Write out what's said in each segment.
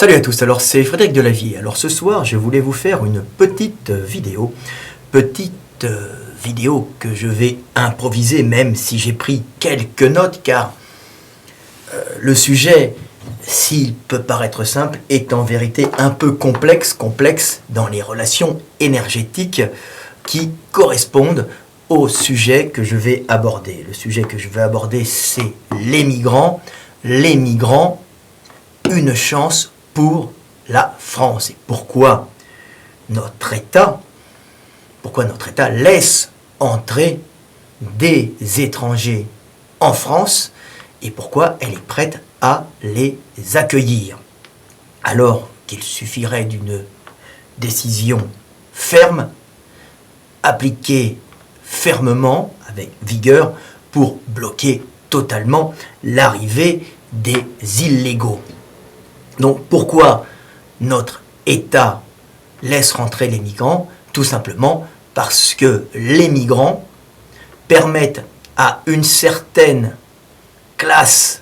Salut à tous, alors c'est Frédéric Delavier. Alors ce soir, je voulais vous faire une petite vidéo que je vais improviser, même si j'ai pris quelques notes, car le sujet, s'il peut paraître simple, est en vérité un peu complexe dans les relations énergétiques qui correspondent au sujet que je vais aborder. Le sujet que je vais aborder, c'est les migrants. Les migrants, une chance pour la France. Et pourquoi notre État laisse entrer des étrangers en France et pourquoi elle est prête à les accueillir. Alors qu'il suffirait d'une décision ferme, appliquée fermement, avec vigueur, pour bloquer totalement l'arrivée des illégaux. Donc pourquoi notre État laisse rentrer les migrants? Tout simplement parce que les migrants permettent à une certaine classe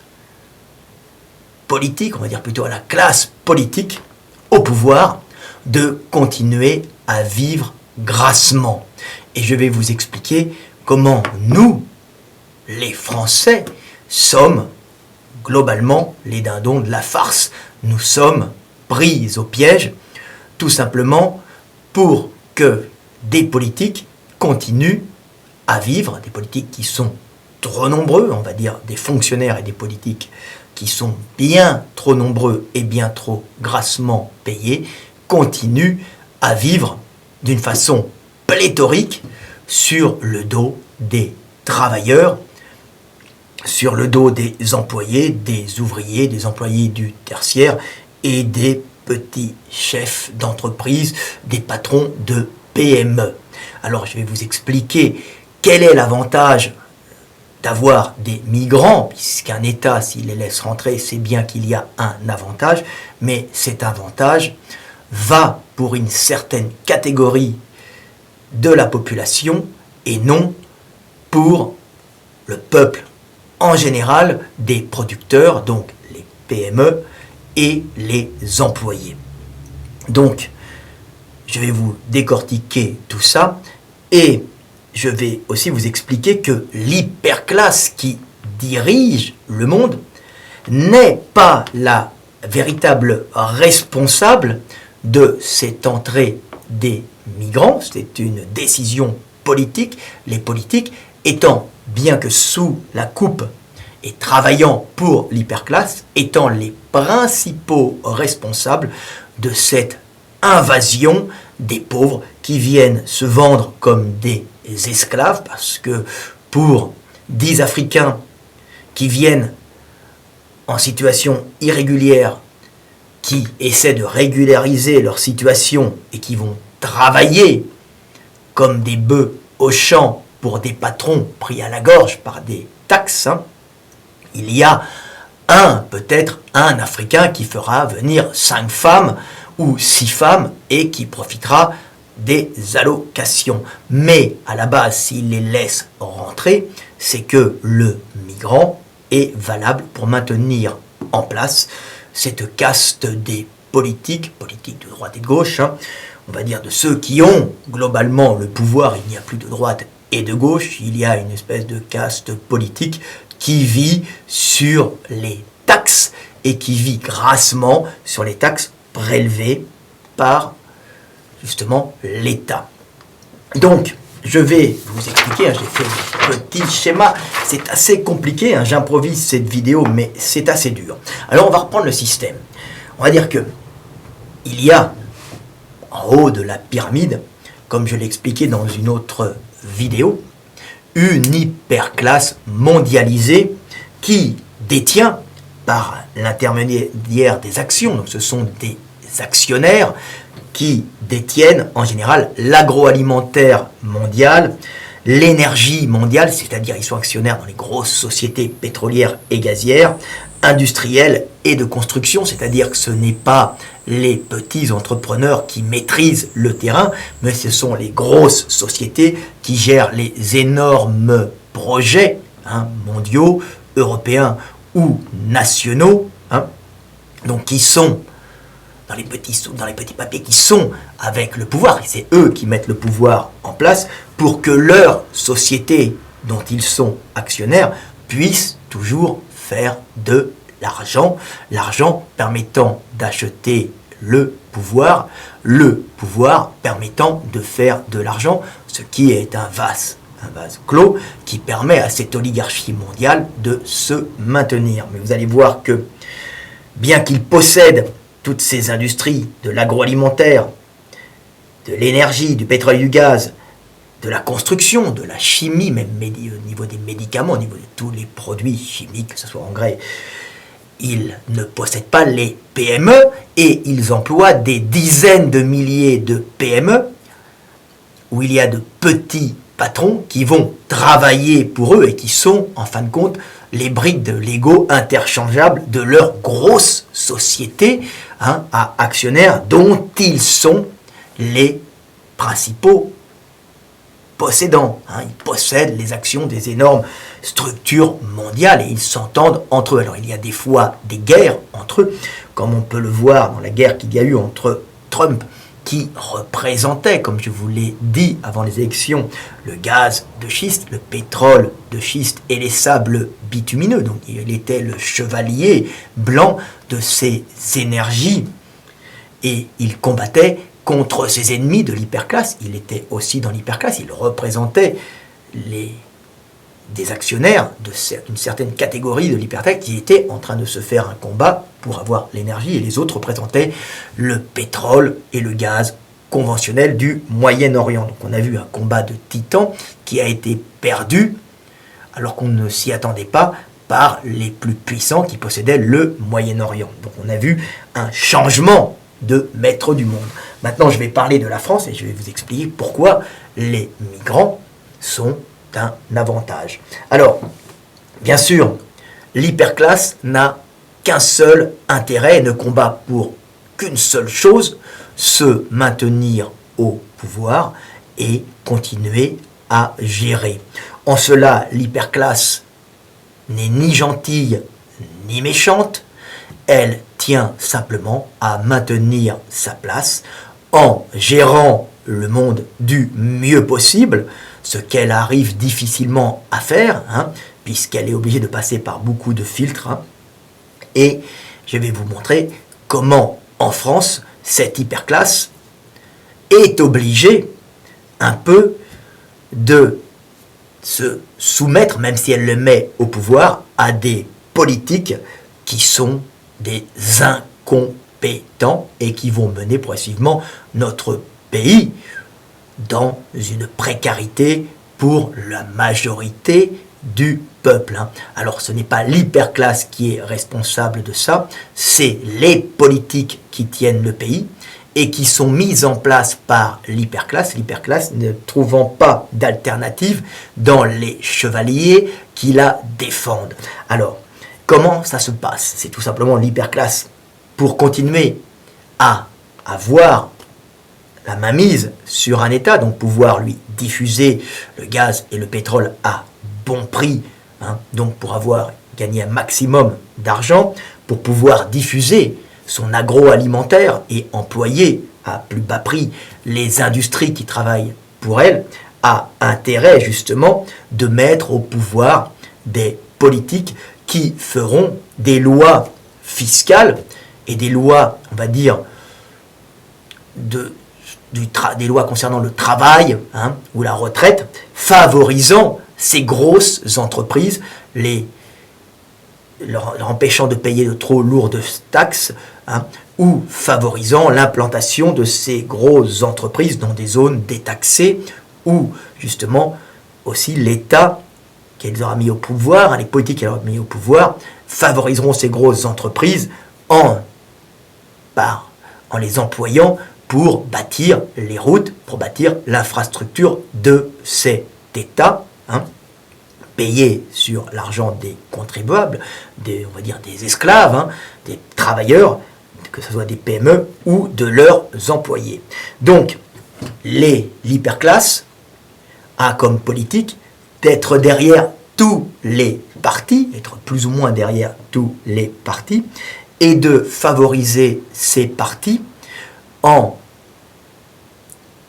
politique, on va dire plutôt à la classe politique, au pouvoir, de continuer à vivre grassement. Et je vais vous expliquer comment nous, les Français, sommes globalement les dindons de la farce. Nous sommes pris au piège, tout simplement pour que des politiques continuent à vivre, des politiques qui sont trop nombreux, on va dire des fonctionnaires et des politiques qui sont bien trop nombreux et bien trop grassement payés, continuent à vivre d'une façon pléthorique sur le dos des travailleurs, sur le dos des employés, des ouvriers, des employés du tertiaire et des petits chefs d'entreprise, des patrons de PME. Alors je vais vous expliquer quel est l'avantage d'avoir des migrants, puisqu'un État, s'il les laisse rentrer, c'est bien qu'il y a un avantage, mais cet avantage va pour une certaine catégorie de la population et non pour le peuple en général des producteurs, donc les PME et les employés. Donc, je vais vous décortiquer tout ça et je vais aussi vous expliquer que l'hyperclasse qui dirige le monde n'est pas la véritable responsable de cette entrée des migrants. C'est une décision politique, les politiques étant, bien que sous la coupe et travaillant pour l'hyperclasse, étant les principaux responsables de cette invasion des pauvres qui viennent se vendre comme des esclaves, parce que pour 10 Africains qui viennent en situation irrégulière, qui essaient de régulariser leur situation et qui vont travailler comme des bœufs au champ pour des patrons pris à la gorge par des taxes, il y a peut-être un Africain qui fera venir 5 femmes ou 6 femmes et qui profitera des allocations. Mais à la base, s'il les laisse rentrer, c'est que le migrant est valable pour maintenir en place cette caste des politiques de droite et de gauche, on va dire de ceux qui ont globalement le pouvoir. Il n'y a plus de droite et de gauche, il y a une espèce de caste politique qui vit sur les taxes et qui vit grassement sur les taxes prélevées par justement l'État. Donc, je vais vous expliquer, j'ai fait un petit schéma, c'est assez compliqué, j'improvise cette vidéo, mais c'est assez dur. Alors, on va reprendre le système. On va dire que il y a en haut de la pyramide, comme je l'ai expliqué dans une autre vidéo, une hyperclasse mondialisée qui détient par l'intermédiaire des actions, donc ce sont des actionnaires qui détiennent en général l'agroalimentaire mondial, l'énergie mondiale, c'est-à-dire ils sont actionnaires dans les grosses sociétés pétrolières et gazières, industrielles et de construction, c'est-à-dire que ce n'est pas les petits entrepreneurs qui maîtrisent le terrain, mais ce sont les grosses sociétés qui gèrent les énormes projets mondiaux, européens ou nationaux, donc qui sont dans les petits papiers qui sont avec le pouvoir. C'est eux qui mettent le pouvoir en place pour que leur société dont ils sont actionnaires puisse toujours faire de l'argent. L'argent permettant d'acheter le pouvoir permettant de faire de l'argent, ce qui est un vase clos qui permet à cette oligarchie mondiale de se maintenir. Mais vous allez voir que bien qu'ils possèdent toutes ces industries de l'agroalimentaire, de l'énergie, du pétrole et du gaz, de la construction, de la chimie, même au niveau des médicaments, au niveau de tous les produits chimiques, que ce soit engrais, ils ne possèdent pas les PME et ils emploient des dizaines de milliers de PME où il y a de petits patrons qui vont travailler pour eux et qui sont, en fin de compte, les briques de Lego interchangeables de leur grosse société à actionnaires dont ils sont les principaux possédants. Ils possèdent les actions des énormes structures mondiales et ils s'entendent entre eux. Alors il y a des fois des guerres entre eux, comme on peut le voir dans la guerre qu'il y a eu entre Trump qui représentait, comme je vous l'ai dit avant les élections, le gaz de schiste, le pétrole de schiste et les sables bitumineux. Donc il était le chevalier blanc de ces énergies et il combattait contre ses ennemis de l'hyperclasse. Il était aussi dans l'hyperclasse, il représentait des actionnaires d'une certaine catégorie de l'hyperclasse qui étaient en train de se faire un combat pour avoir l'énergie, et les autres représentaient le pétrole et le gaz conventionnel du Moyen-Orient. Donc on a vu un combat de titans qui a été perdu alors qu'on ne s'y attendait pas par les plus puissants qui possédaient le Moyen-Orient. Donc on a vu un changement de maître du monde. Maintenant je vais parler de la France et je vais vous expliquer pourquoi les migrants sont un avantage. Alors, bien sûr, l'hyperclasse n'a qu'un seul intérêt et ne combat pour qu'une seule chose, se maintenir au pouvoir et continuer à gérer. En cela, l'hyperclasse n'est ni gentille ni méchante, elle tient simplement à maintenir sa place en gérant le monde du mieux possible, ce qu'elle arrive difficilement à faire, puisqu'elle est obligée de passer par beaucoup de filtres. Et je vais vous montrer comment, en France, cette hyperclasse est obligée un peu de se soumettre, même si elle le met au pouvoir, à des politiques qui sont des incompétents et qui vont mener progressivement notre pays dans une précarité pour la majorité du peuple. Alors ce n'est pas l'hyperclasse qui est responsable de ça, c'est les politiques qui tiennent le pays et qui sont mises en place par l'hyperclasse ne trouvant pas d'alternative dans les chevaliers qui la défendent. Alors, comment ça se passe? C'est tout simplement l'hyperclasse, pour continuer à avoir la mainmise sur un État, donc pouvoir lui diffuser le gaz et le pétrole à bon prix, donc pour avoir gagné un maximum d'argent, pour pouvoir diffuser son agroalimentaire et employer à plus bas prix les industries qui travaillent pour elle, a intérêt justement de mettre au pouvoir des politiques qui feront des lois fiscales et des lois, on va dire, des lois concernant le travail ou la retraite, favorisant ces grosses entreprises, leur empêchant de payer de trop lourdes taxes, ou favorisant l'implantation de ces grosses entreprises dans des zones détaxées, où justement aussi l'État qu'elle aura mis au pouvoir, les politiques qu'elle aura mis au pouvoir, favoriseront ces grosses entreprises en les employant pour bâtir les routes, pour bâtir l'infrastructure de cet État, payé sur l'argent des contribuables, on va dire des esclaves, des travailleurs, que ce soit des PME ou de leurs employés. Donc, l'hyperclasse a comme politique d'être derrière tous les partis, être plus ou moins derrière tous les partis, et de favoriser ces partis en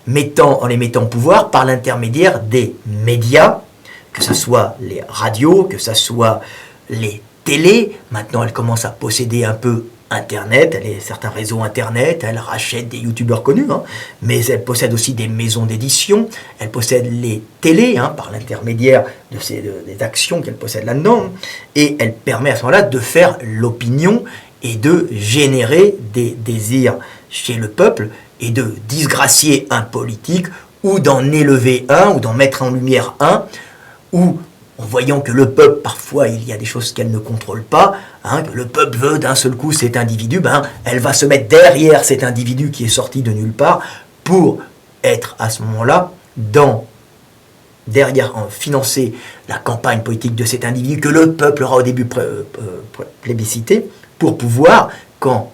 les mettant au pouvoir par l'intermédiaire des médias, que ce soit les radios, que ce soit les télés. Maintenant, elle commence à posséder un peu Internet, certains réseaux Internet, elle rachète des youtubeurs connus, mais elle possède aussi des maisons d'édition, elle possède les télés, par l'intermédiaire des actions qu'elle possède là-dedans, et elle permet à ce moment-là de faire l'opinion et de générer des désirs chez le peuple et de disgracier un politique ou d'en élever un ou d'en mettre en lumière un, ou en voyant que le peuple, parfois, il y a des choses qu'elle ne contrôle pas, que le peuple veut d'un seul coup cet individu, elle va se mettre derrière cet individu qui est sorti de nulle part pour être à ce moment-là financer la campagne politique de cet individu que le peuple aura au début plébiscité, pour pouvoir, quand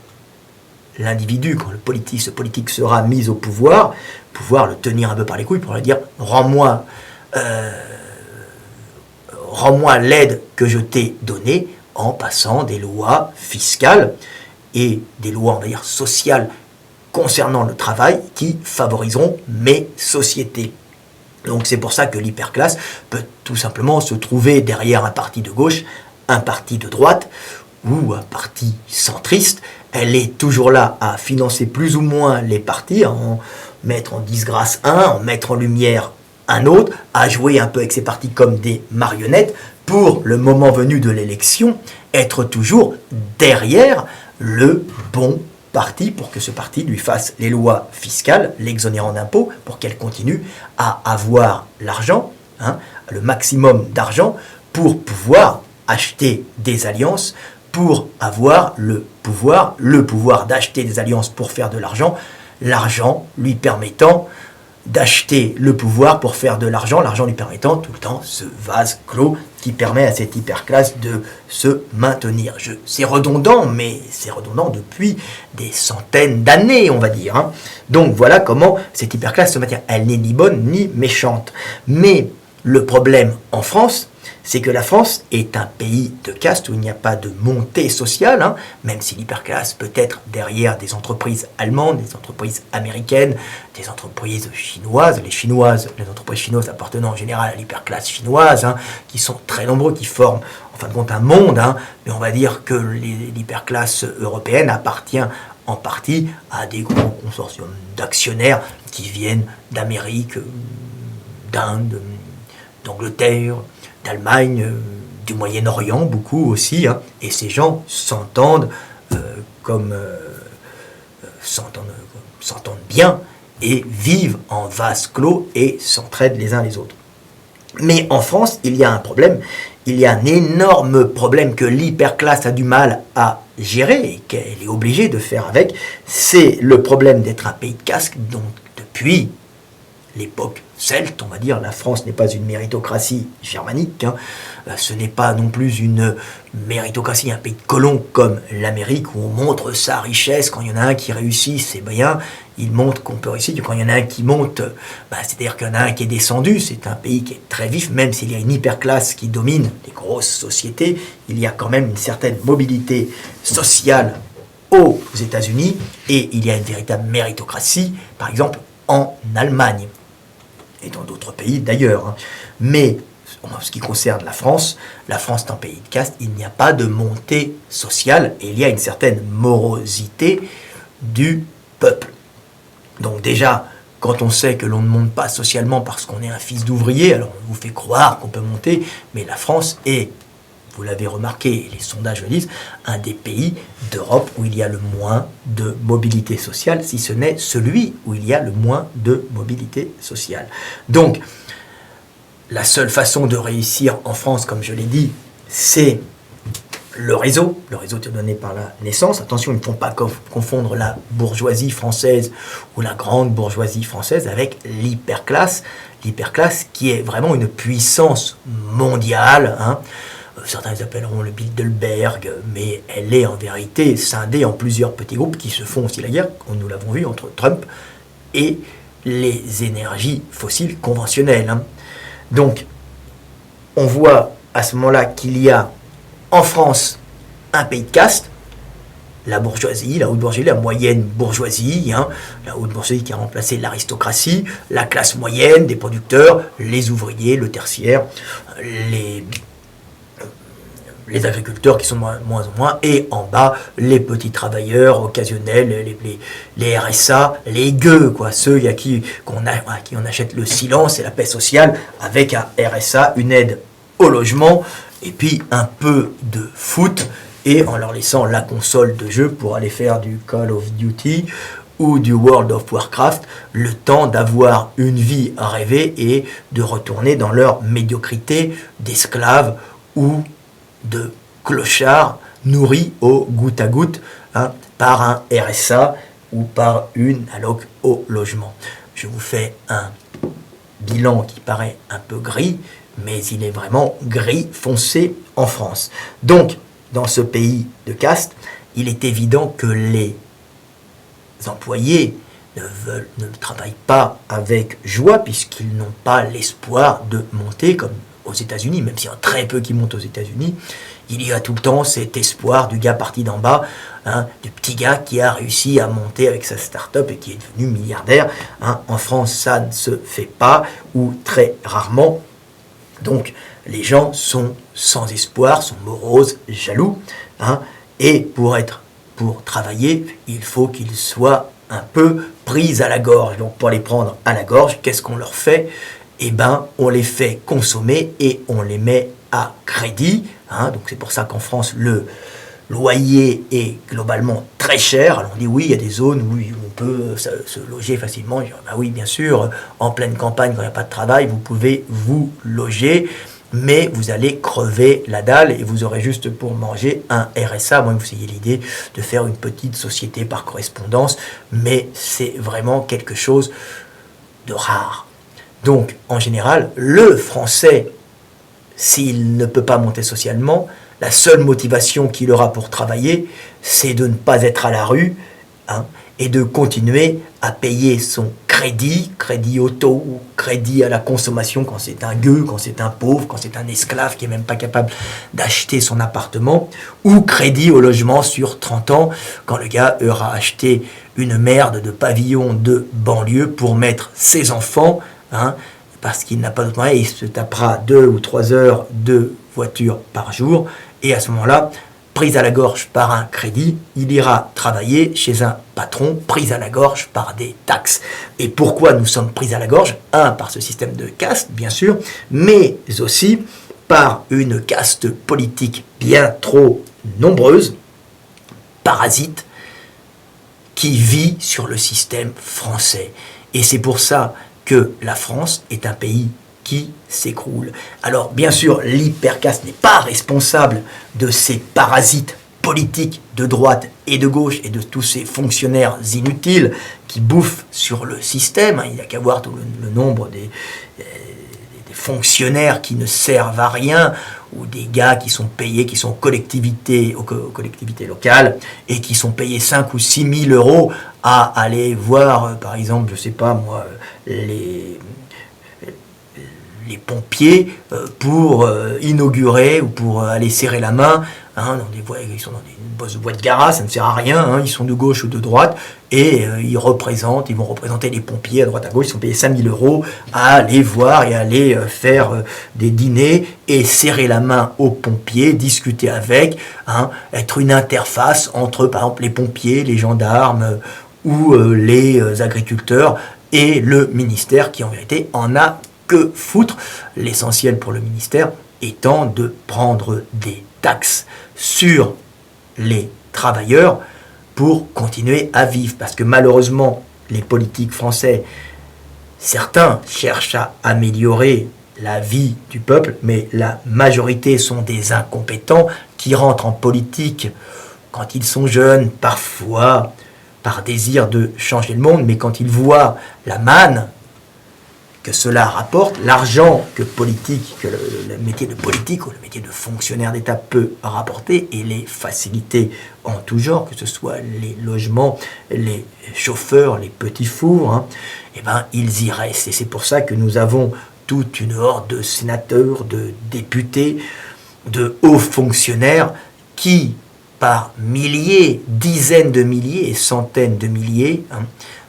ce politique sera mis au pouvoir le tenir un peu par les couilles pour lui dire « rends-moi l'aide que je t'ai donnée » en passant des lois fiscales et des lois, on va dire, sociales concernant le travail qui favoriseront mes sociétés. Donc c'est pour ça que l'hyperclasse peut tout simplement se trouver derrière un parti de gauche, un parti de droite ou un parti centriste. Elle est toujours là à financer plus ou moins les partis, à en mettre en disgrâce un, en mettre en lumière un autre, à jouer un peu avec ces partis comme des marionnettes, pour le moment venu de l'élection, être toujours derrière le bon parti pour que ce parti lui fasse les lois fiscales, l'exonérant d'impôts, pour qu'elle continue à avoir l'argent, le maximum d'argent, pour pouvoir acheter des alliances, pour avoir le pouvoir d'acheter des alliances pour faire de l'argent lui permettant d'acheter le pouvoir pour faire de l'argent lui permettant tout le temps ce vase clos qui permet à cette hyperclasse de se maintenir. C'est redondant, mais c'est redondant depuis des centaines d'années, on va dire. Donc voilà comment cette hyperclasse se maintient. Elle n'est ni bonne ni méchante. Mais le problème en France, c'est que la France est un pays de caste où il n'y a pas de montée sociale, même si l'hyperclasse peut être derrière des entreprises allemandes, des entreprises américaines, des entreprises chinoises. Les entreprises chinoises appartenant en général à l'hyperclasse chinoise, qui sont très nombreux, qui forment en fin de compte un monde, mais on va dire que l'hyperclasse européenne appartient en partie à des gros consortiums d'actionnaires qui viennent d'Amérique, d'Inde, d'Angleterre, d'Allemagne, du Moyen-Orient, beaucoup aussi, et ces gens s'entendent s'entendent bien et vivent en vase clos et s'entraident les uns les autres. Mais en France, il y a un problème, il y a un énorme problème que l'hyperclasse a du mal à gérer et qu'elle est obligée de faire avec, c'est le problème d'être un pays de caste, donc depuis l'époque celte, on va dire. La France n'est pas une méritocratie germanique, ce n'est pas non plus une méritocratie, un pays de colons comme l'Amérique où on montre sa richesse. Quand il y en a un qui réussit, c'est bien, il montre qu'on peut réussir. Quand il y en a un qui monte, c'est-à-dire qu'il y en a un qui est descendu. C'est un pays qui est très vif, même s'il y a une hyperclasse qui domine les grosses sociétés, il y a quand même une certaine mobilité sociale aux États-Unis et il y a une véritable méritocratie, par exemple en Allemagne et dans d'autres pays d'ailleurs. Mais en ce qui concerne la France est un pays de caste, il n'y a pas de montée sociale et il y a une certaine morosité du peuple. Donc déjà, quand on sait que l'on ne monte pas socialement parce qu'on est un fils d'ouvrier, alors on vous fait croire qu'on peut monter, mais la France est, vous l'avez remarqué, les sondages le disent, un des pays d'Europe où il y a le moins de mobilité sociale, si ce n'est celui où il y a le moins de mobilité sociale. Donc, la seule façon de réussir en France, comme je l'ai dit, c'est le réseau est donné par la naissance. Attention, il ne faut pas confondre la bourgeoisie française ou la grande bourgeoisie française avec l'hyperclasse qui est vraiment une puissance mondiale, certains les appelleront le Bilderberg, mais elle est en vérité scindée en plusieurs petits groupes qui se font aussi la guerre, comme nous l'avons vu, entre Trump et les énergies fossiles conventionnelles. Donc, on voit à ce moment-là qu'il y a en France un pays de caste, la bourgeoisie, la haute bourgeoisie, la moyenne bourgeoisie, hein, la haute bourgeoisie qui a remplacé l'aristocratie, la classe moyenne des producteurs, les ouvriers, le tertiaire, les agriculteurs qui sont moins en moins, et en bas, les petits travailleurs occasionnels, les RSA, les gueux, quoi, ceux à qui on achète le silence et la paix sociale avec un RSA, une aide au logement, et puis un peu de foot, et en leur laissant la console de jeu pour aller faire du Call of Duty ou du World of Warcraft, le temps d'avoir une vie à rêver et de retourner dans leur médiocrité d'esclaves ou de clochards nourris au goutte à goutte, hein, par un RSA ou par une alloc au logement. Je vous fais un bilan qui paraît un peu gris, mais il est vraiment gris foncé en France. Donc, dans ce pays de caste, il est évident que les employés ne travaillent pas avec joie puisqu'ils n'ont pas l'espoir de monter comme aux États-Unis, même s'il y en a très peu qui montent aux États-Unis. Il y a tout le temps cet espoir du gars parti d'en bas, hein, du petit gars qui a réussi à monter avec sa start-up et qui est devenu milliardaire. Hein. En France, ça ne se fait pas, ou très rarement. Donc, les gens sont sans espoir, sont moroses, jaloux. Hein, et pour travailler, il faut qu'ils soient un peu pris à la gorge. Donc, pour les prendre à la gorge, qu'est-ce qu'on leur fait ? Eh ben, on les fait consommer et on les met à crédit. Hein, donc c'est pour ça qu'en France, le loyer est globalement très cher. Alors on dit oui, il y a des zones où on peut se loger facilement. Ben oui, bien sûr, en pleine campagne, quand il n'y a pas de travail, vous pouvez vous loger, mais vous allez crever la dalle et vous aurez juste pour manger un RSA, à moins que vous ayez l'idée de faire une petite société par correspondance, mais c'est vraiment quelque chose de rare. Donc, en général, le Français, s'il ne peut pas monter socialement, la seule motivation qu'il aura pour travailler, c'est de ne pas être à la rue, hein, et de continuer à payer son crédit auto, ou crédit à la consommation quand c'est un gueux, quand c'est un pauvre, quand c'est un esclave qui n'est même pas capable d'acheter son appartement, ou crédit au logement sur 30 ans, quand le gars aura acheté une merde de pavillon de banlieue pour mettre ses enfants, hein, parce qu'il n'a pas d'autre moyen, il se tapera 2 ou 3 heures de voiture par jour, et à ce moment-là, pris à la gorge par un crédit, il ira travailler chez un patron pris à la gorge par des taxes. Et pourquoi nous sommes pris à la gorge ? Par ce système de caste, bien sûr, mais aussi par une caste politique bien trop nombreuse, parasite, qui vit sur le système français. Et c'est pour ça que la France est un pays qui s'écroule. Alors, bien sûr, l'hypercaste n'est pas responsable de ces parasites politiques de droite et de gauche et de tous ces fonctionnaires inutiles qui bouffent sur le système. Il n'y a qu'à voir tout le nombre des fonctionnaires qui ne servent à rien, ou des gars qui sont payés, qui sont aux collectivités locales, et qui sont payés 5 ou 6 000 euros à aller voir, par exemple, je sais pas moi, les pompiers pour inaugurer ou pour aller serrer la main, hein, ils sont dans des boîtes de garage, ça ne sert à rien, hein, ils sont de gauche ou de droite, et ils vont représenter les pompiers à droite à gauche, ils sont payés 5 000 euros à aller voir et aller faire des dîners et serrer la main aux pompiers, discuter avec, hein, être une interface entre, par exemple, les pompiers, les gendarmes ou les agriculteurs et le ministère qui, en vérité, en a que foutre. L'essentiel pour le ministère étant de prendre des taxes sur les travailleurs pour continuer à vivre. Parce que malheureusement, les politiques français, certains cherchent à améliorer la vie du peuple, mais la majorité sont des incompétents qui rentrent en politique quand ils sont jeunes, parfois par désir de changer le monde, mais quand ils voient la manne que cela rapporte, l'argent que le métier de politique ou le métier de fonctionnaire d'État peut rapporter, et les facilités en tout genre, que ce soit les logements, les chauffeurs, les petits fours, hein, eh ben, ils y restent. Et c'est pour ça que nous avons toute une horde de sénateurs, de députés, de hauts fonctionnaires qui par milliers, dizaines de milliers et centaines de milliers,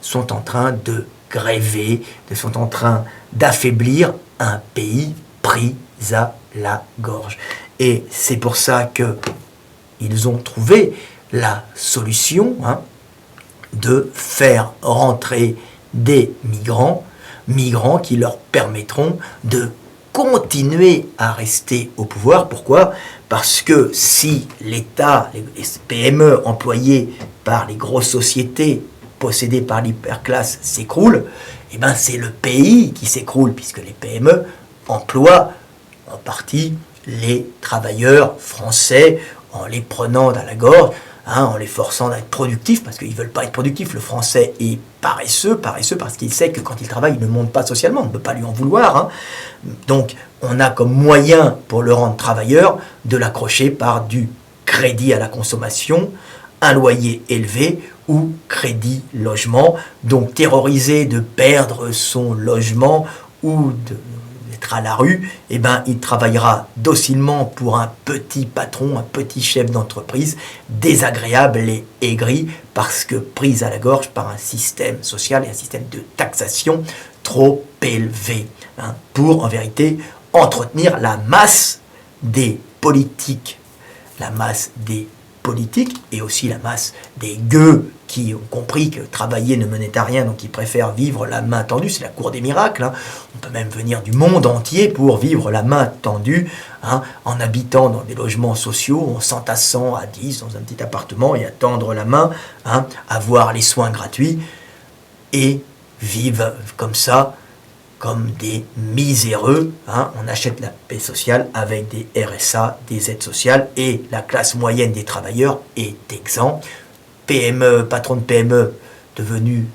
sont en train de gréver, sont en train d'affaiblir un pays pris à la gorge. Et c'est pour ça qu'ils ont trouvé la solution de faire rentrer des migrants qui leur permettront de continuer à rester au pouvoir. Pourquoi ? Parce que si l'État, les PME employées par les grosses sociétés possédées par l'hyperclasse s'écroulent, eh ben c'est le pays qui s'écroule, puisque les PME emploient en partie les travailleurs français en les prenant à la gorge, en les forçant à être productifs, parce qu'ils ne veulent pas être productifs. Le français est paresseux parce qu'il sait que quand il travaille, il ne monte pas socialement, on ne peut pas lui en vouloir. Donc, on a comme moyen pour le rendre travailleur de l'accrocher par du crédit à la consommation, un loyer élevé ou crédit logement. Donc, terrorisé de perdre son logement ou d'être à la rue, eh ben, il travaillera docilement pour un petit patron, un petit chef d'entreprise, désagréable et aigri, parce que pris à la gorge par un système social et un système de taxation trop élevé, pour en vérité entretenir la masse des politiques et aussi la masse des gueux qui ont compris que travailler ne menait à rien, donc ils préfèrent vivre la main tendue. C'est la cour des miracles. On peut même venir du monde entier pour vivre la main tendue, en habitant dans des logements sociaux, en s'entassant à 10 dans un petit appartement et attendre la main, avoir les soins gratuits, et vivent comme ça, comme des miséreux. On achète la paix sociale avec des RSA, des aides sociales, et la classe moyenne des travailleurs est exempte. PME, patrons de PME devenus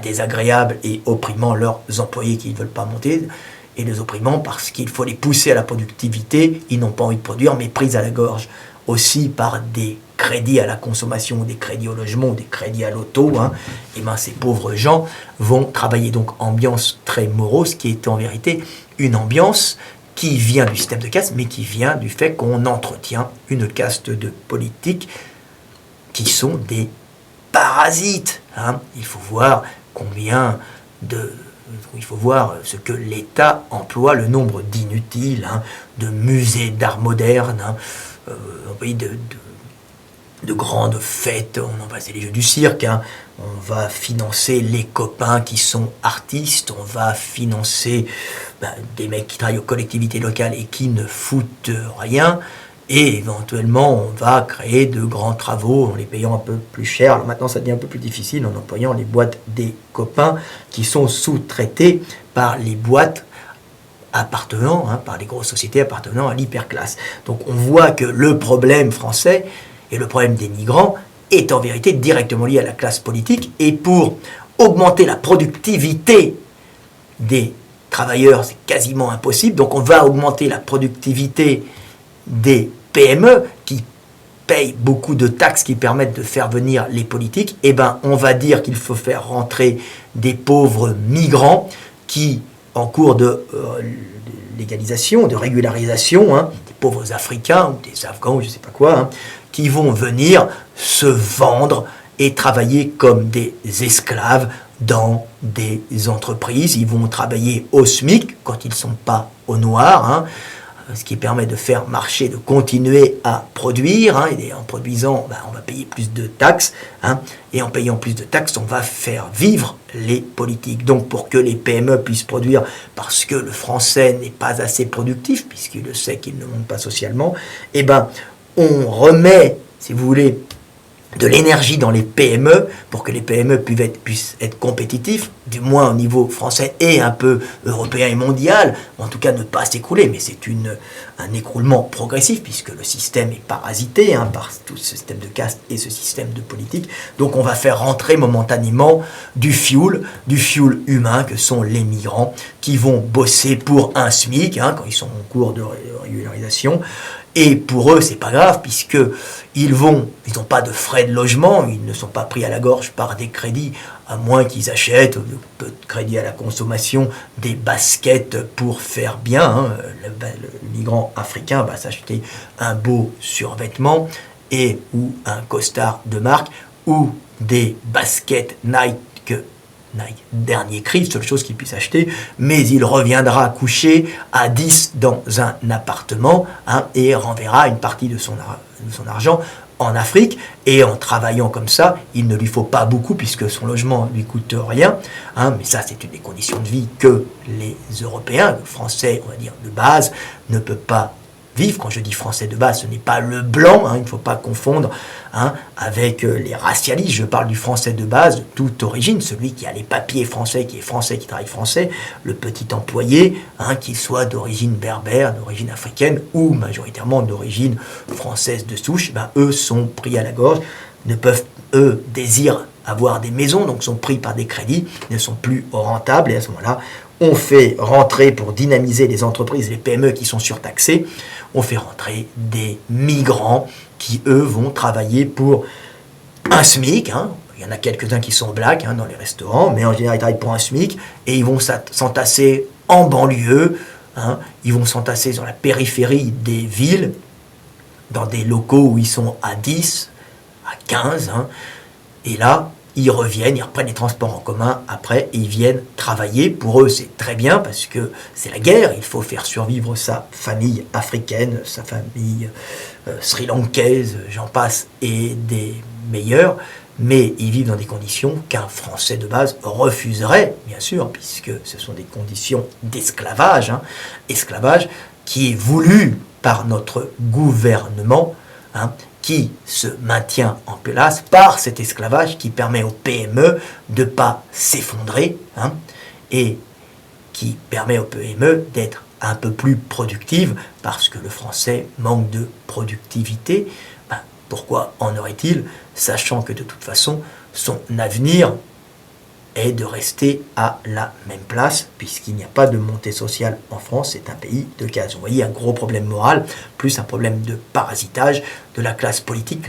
désagréables et opprimant leurs employés qui ne veulent pas monter, et les opprimant parce qu'il faut les pousser à la productivité. Ils n'ont pas envie de produire, mais pris à la gorge aussi par des crédits à la consommation, des crédits au logement, des crédits à l'auto, et ben ces pauvres gens vont travailler. Donc ambiance très morose, qui est en vérité une ambiance qui vient du système de caste, mais qui vient du fait qu'on entretient une caste de politiques qui sont des parasites. Il faut voir il faut voir ce que l'État emploie, le nombre d'inutiles, de musées d'art moderne, de grandes fêtes. On en va, c'est les jeux du cirque, on va financer les copains qui sont artistes, on va financer des mecs qui travaillent aux collectivités locales et qui ne foutent rien, et éventuellement on va créer de grands travaux en les payant un peu plus cher. Alors maintenant ça devient un peu plus difficile en employant les boîtes des copains qui sont sous-traitées par les boîtes appartenant, par les grosses sociétés appartenant à l'hyperclasse. Donc on voit que le problème français et le problème des migrants est en vérité directement lié à la classe politique, et pour augmenter la productivité des travailleurs, c'est quasiment impossible. Donc on va augmenter la productivité des PME qui payent beaucoup de taxes qui permettent de faire venir les politiques. Et ben on va dire qu'il faut faire rentrer des pauvres migrants qui, en cours de légalisation, de régularisation, des pauvres Africains ou des Afghans ou je ne sais pas quoi, qui vont venir se vendre et travailler comme des esclaves dans des entreprises. Ils vont travailler au SMIC quand ils ne sont pas au noir, ce qui permet de faire marcher, de continuer à produire, et en produisant, on va payer plus de taxes, et en payant plus de taxes, on va faire vivre les politiques. Donc pour que les PME puissent produire, parce que le français n'est pas assez productif, puisqu'il le sait qu'il ne monte pas socialement, eh ben on remet, si vous voulez, de l'énergie dans les PME pour que les PME puissent être compétitifs, du moins au niveau français et un peu européen et mondial, en tout cas ne pas s'écrouler. Mais c'est un écroulement progressif puisque le système est parasité par tout ce système de caste et ce système de politique. Donc on va faire rentrer momentanément du fioul humain que sont les migrants qui vont bosser pour un SMIC quand ils sont en cours de régularisation. Et pour eux, c'est pas grave, puisque ils n'ont pas de frais de logement, ils ne sont pas pris à la gorge par des crédits, à moins qu'ils achètent peu de crédit à la consommation, des baskets pour faire bien. Le migrant africain va s'acheter un beau survêtement et ou un costard de marque ou des baskets Nike dernier cri, seule chose qu'il puisse acheter, mais il reviendra coucher à 10 dans un appartement et renverra une partie de son argent en Afrique, et en travaillant comme ça, il ne lui faut pas beaucoup puisque son logement ne lui coûte rien, mais ça c'est une des conditions de vie que les Européens, le Français on va dire de base, ne peut pas vivre. Quand je dis français de base, ce n'est pas le blanc, il ne faut pas confondre avec les racialistes. Je parle du français de base, de toute origine, celui qui a les papiers français, qui est français, qui travaille français, le petit employé, qu'il soit d'origine berbère, d'origine africaine ou majoritairement d'origine française de souche, eux sont pris à la gorge, désirent avoir des maisons, donc sont pris par des crédits, ne sont plus rentables, et à ce moment-là, on fait rentrer, pour dynamiser les entreprises, les PME qui sont surtaxées, on fait rentrer des migrants qui, eux, vont travailler pour un SMIC. Il y en a quelques-uns qui sont blacks dans les restaurants, mais en général, ils travaillent pour un SMIC et ils vont s'entasser en banlieue, ils vont s'entasser sur la périphérie des villes, dans des locaux où ils sont à 10, à 15, et là, ils reviennent, ils reprennent les transports en commun après, et ils viennent travailler. Pour eux, c'est très bien parce que c'est la guerre. Il faut faire survivre sa famille africaine, sa famille sri-lankaise, j'en passe, et des meilleurs. Mais ils vivent dans des conditions qu'un Français de base refuserait, bien sûr, puisque ce sont des conditions d'esclavage, esclavage qui est voulu par notre gouvernement, qui se maintient en place par cet esclavage qui permet aux PME de ne pas s'effondrer et qui permet aux PME d'être un peu plus productives parce que le français manque de productivité. Pourquoi en aurait-il, sachant que de toute façon son avenir est de rester à la même place, puisqu'il n'y a pas de montée sociale en France, c'est un pays de gaz. Vous voyez, un gros problème moral, plus un problème de parasitage de la classe politique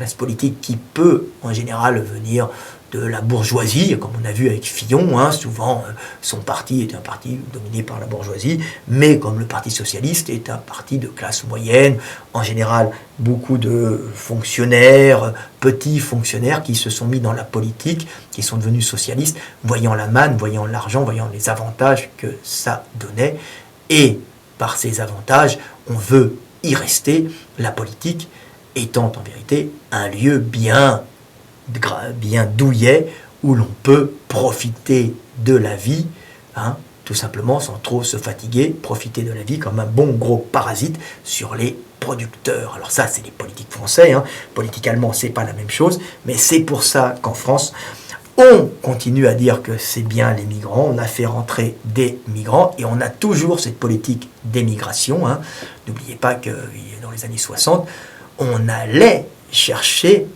qui peut en général venir de la bourgeoisie, comme on a vu avec Fillon, souvent son parti est un parti dominé par la bourgeoisie, mais comme le Parti socialiste est un parti de classe moyenne, en général beaucoup de fonctionnaires, petits fonctionnaires qui se sont mis dans la politique, qui sont devenus socialistes, voyant la manne, voyant l'argent, voyant les avantages que ça donnait, et par ces avantages, on veut y rester, la politique étant en vérité un lieu bien douillet où l'on peut profiter de la vie, tout simplement sans trop se fatiguer, profiter de la vie comme un bon gros parasite sur les producteurs. Alors ça, c'est les politiques français, politique allemand, c'est pas la même chose, mais c'est pour ça qu'en France, on continue à dire que c'est bien les migrants, on a fait rentrer des migrants et on a toujours cette politique d'émigration. N'oubliez pas que dans les années 60, on allait chercher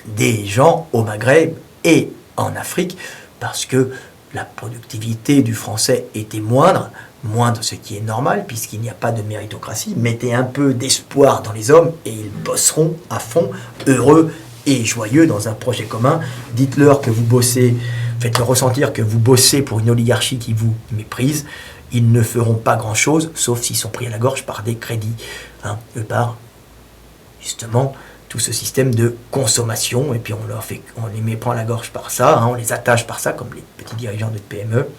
des gens au Maghreb et en Afrique parce que la productivité du français était moindre, ce qui est normal puisqu'il n'y a pas de méritocratie. Mettez un peu d'espoir dans les hommes et ils bosseront à fond, heureux et joyeux dans un projet commun. Dites-leur que vous bossez, faites-leur ressentir que vous bossez pour une oligarchie qui vous méprise. Ils ne feront pas grand-chose, sauf s'ils sont pris à la gorge par des crédits, par justement tout ce système de consommation, et puis on les prend à la gorge par ça, on les attache par ça, comme les petits dirigeants de PME.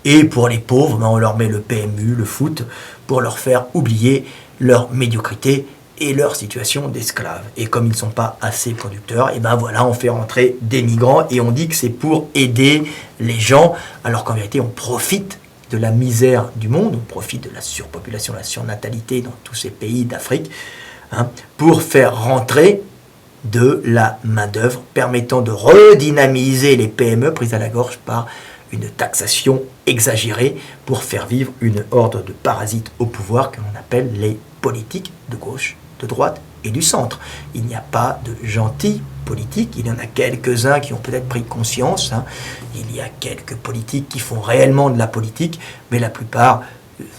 Et pour les pauvres, on leur met le PMU, le foot, pour leur faire oublier leur médiocrité et leur situation d'esclaves. Et comme ils ne sont pas assez producteurs, et voilà, on fait rentrer des migrants et on dit que c'est pour aider les gens, alors qu'en vérité, on profite de la misère du monde, on profite de la surpopulation, la surnatalité dans tous ces pays d'Afrique, pour faire rentrer de la main-d'œuvre permettant de redynamiser les PME prises à la gorge par une taxation exagérée pour faire vivre une horde de parasites au pouvoir que l'on appelle les politiques de gauche, de droite et du centre. Il n'y a pas de gentils politiques, il y en a quelques-uns qui ont peut-être pris conscience, il y a quelques politiques qui font réellement de la politique, mais la plupart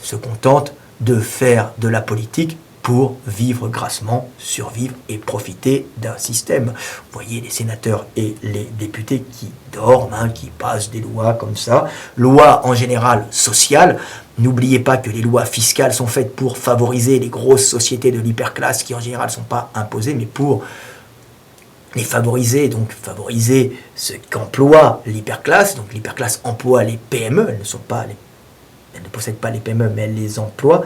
se contentent de faire de la politique pour vivre grassement, survivre et profiter d'un système. Vous voyez les sénateurs et les députés qui dorment, qui passent des lois comme ça, lois en général sociales. N'oubliez pas que les lois fiscales sont faites pour favoriser les grosses sociétés de l'hyperclasse qui en général ne sont pas imposées, mais pour les favoriser, donc favoriser ce qu'emploie l'hyperclasse. Donc l'hyperclasse emploie les PME, elles ne possèdent pas les PME, mais elles les emploient.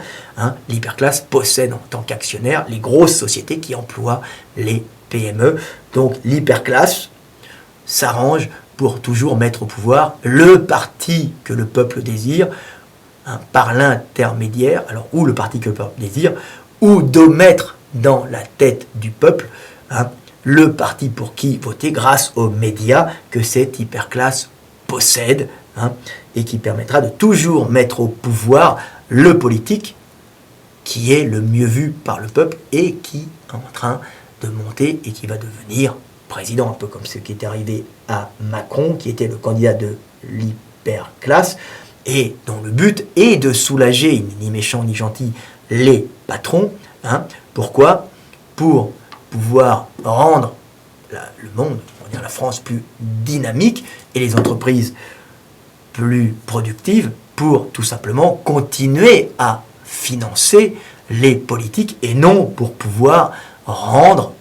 L'hyperclasse possède en tant qu'actionnaire les grosses sociétés qui emploient les PME. Donc l'hyperclasse s'arrange pour toujours mettre au pouvoir le parti que le peuple désire, par l'intermédiaire, alors ou le parti que le peuple désire, ou de mettre dans la tête du peuple le parti pour qui voter grâce aux médias que cette hyperclasse possède, et qui permettra de toujours mettre au pouvoir le politique qui est le mieux vu par le peuple et qui est en train de monter et qui va devenir président, un peu comme ce qui est arrivé à Macron, qui était le candidat de l'hyperclasse, et dont le but est de soulager, ni méchant ni gentil, les patrons. Pourquoi ? Pour pouvoir rendre le monde, on va dire la France, plus dynamique et les entreprises plus productives, pour tout simplement continuer à financer les politiques et non pour pouvoir rendre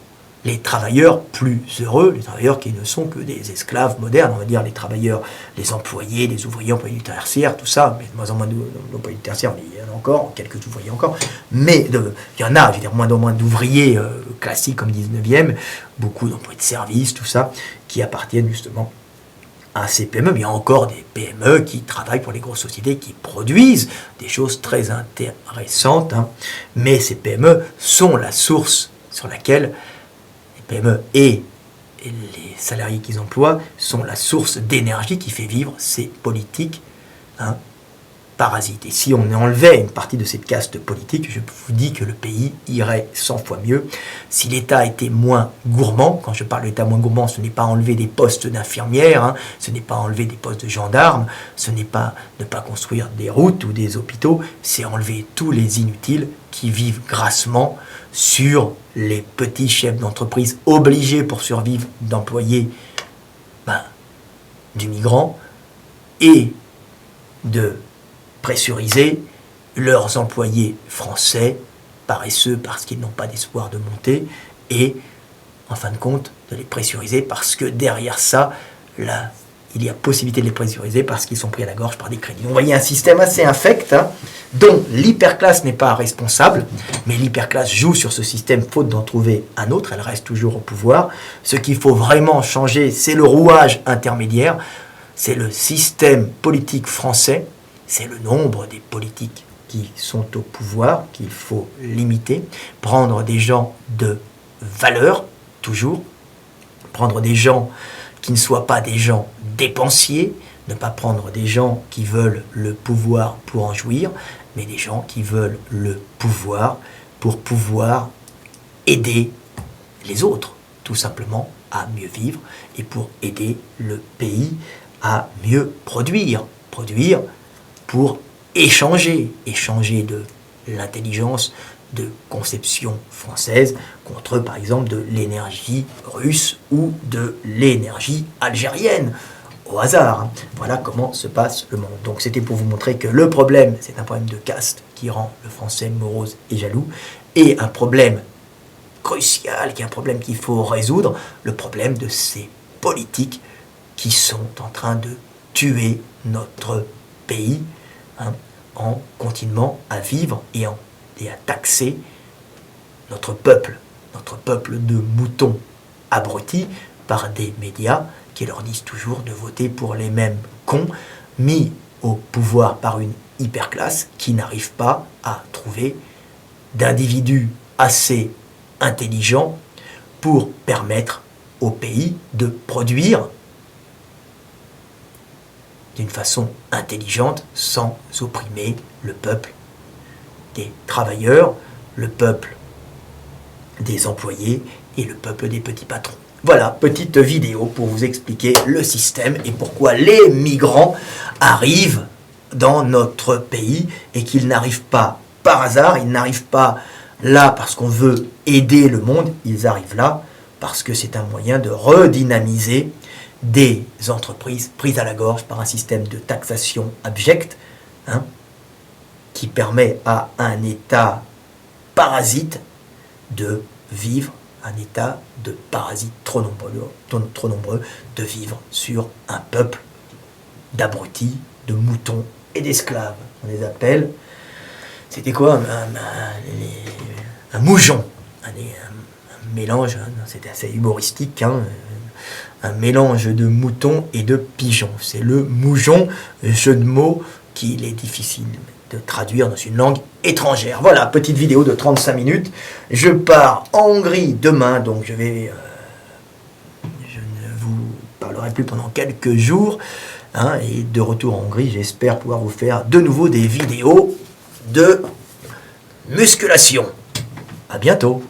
les travailleurs plus heureux, les travailleurs qui ne sont que des esclaves modernes, on va dire les travailleurs, les employés, les ouvriers, employés du tertiaire, tout ça, mais de moins en moins d'employés du tertiaire, mais il y en a encore, quelques ouvriers encore, mais il y en a, je veux dire, moins en moins d'ouvriers classiques comme 19e, beaucoup d'employés de service, tout ça, qui appartiennent justement à ces PME, mais il y a encore des PME qui travaillent pour les grosses sociétés, qui produisent des choses très intéressantes, mais ces PME sont la source sur laquelle les PME et les salariés qu'ils emploient sont la source d'énergie qui fait vivre ces politiques parasites. Et si on enlevait une partie de cette caste politique, je vous dis que le pays irait 100 fois mieux. Si l'État était moins gourmand, quand je parle de l'État moins gourmand, ce n'est pas enlever des postes d'infirmières, ce n'est pas enlever des postes de gendarmes, ce n'est pas ne pas construire des routes ou des hôpitaux, c'est enlever tous les inutiles qui vivent grassement sur les petits chefs d'entreprise obligés pour survivre d'employer du migrant et de pressuriser leurs employés français, paresseux parce qu'ils n'ont pas d'espoir de monter, et en fin de compte de les pressuriser parce que derrière ça, là, il y a possibilité de les pressuriser parce qu'ils sont pris à la gorge par des crédits. Vous voyez un système assez infect, dont l'hyperclasse n'est pas responsable, mais l'hyperclasse joue sur ce système faute d'en trouver un autre, elle reste toujours au pouvoir. Ce qu'il faut vraiment changer, c'est le rouage intermédiaire, c'est le système politique français, c'est le nombre des politiques qui sont au pouvoir qu'il faut limiter, prendre des gens de valeur, toujours, prendre des gens qui ne soient pas des gens dépensiers, ne pas prendre des gens qui veulent le pouvoir pour en jouir, mais des gens qui veulent le pouvoir pour pouvoir aider les autres, tout simplement, à mieux vivre et pour aider le pays à mieux produire pour échanger de l'intelligence de conception française contre, par exemple, de l'énergie russe ou de l'énergie algérienne, au hasard. Voilà comment se passe le monde. Donc c'était pour vous montrer que le problème, c'est un problème de caste qui rend le français morose et jaloux, et un problème crucial, qui est un problème qu'il faut résoudre, le problème de ces politiques qui sont en train de tuer notre pays, en continuant à vivre et à taxer notre peuple de moutons abrutis par des médias qui leur disent toujours de voter pour les mêmes cons mis au pouvoir par une hyperclasse qui n'arrive pas à trouver d'individus assez intelligents pour permettre au pays de produire d'une façon intelligente, sans opprimer le peuple des travailleurs, le peuple des employés et le peuple des petits patrons. Voilà, petite vidéo pour vous expliquer le système et pourquoi les migrants arrivent dans notre pays et qu'ils n'arrivent pas par hasard, ils n'arrivent pas là parce qu'on veut aider le monde, ils arrivent là parce que c'est un moyen de redynamiser des entreprises prises à la gorge par un système de taxation abjecte, hein, qui permet à un État parasite de vivre, un État de parasites trop nombreux, de vivre sur un peuple d'abrutis, de moutons et d'esclaves. On les appelle, c'était quoi, un moujon, un mélange, hein, c'était assez humoristique, hein, un mélange de moutons et de pigeons. C'est le moujon, jeu de mots qu'il est difficile de traduire dans une langue étrangère. Voilà, petite vidéo de 35 minutes. Je pars en Hongrie demain, donc je ne vous parlerai plus pendant quelques jours. Hein, et de retour en Hongrie, j'espère pouvoir vous faire de nouveau des vidéos de musculation. À bientôt.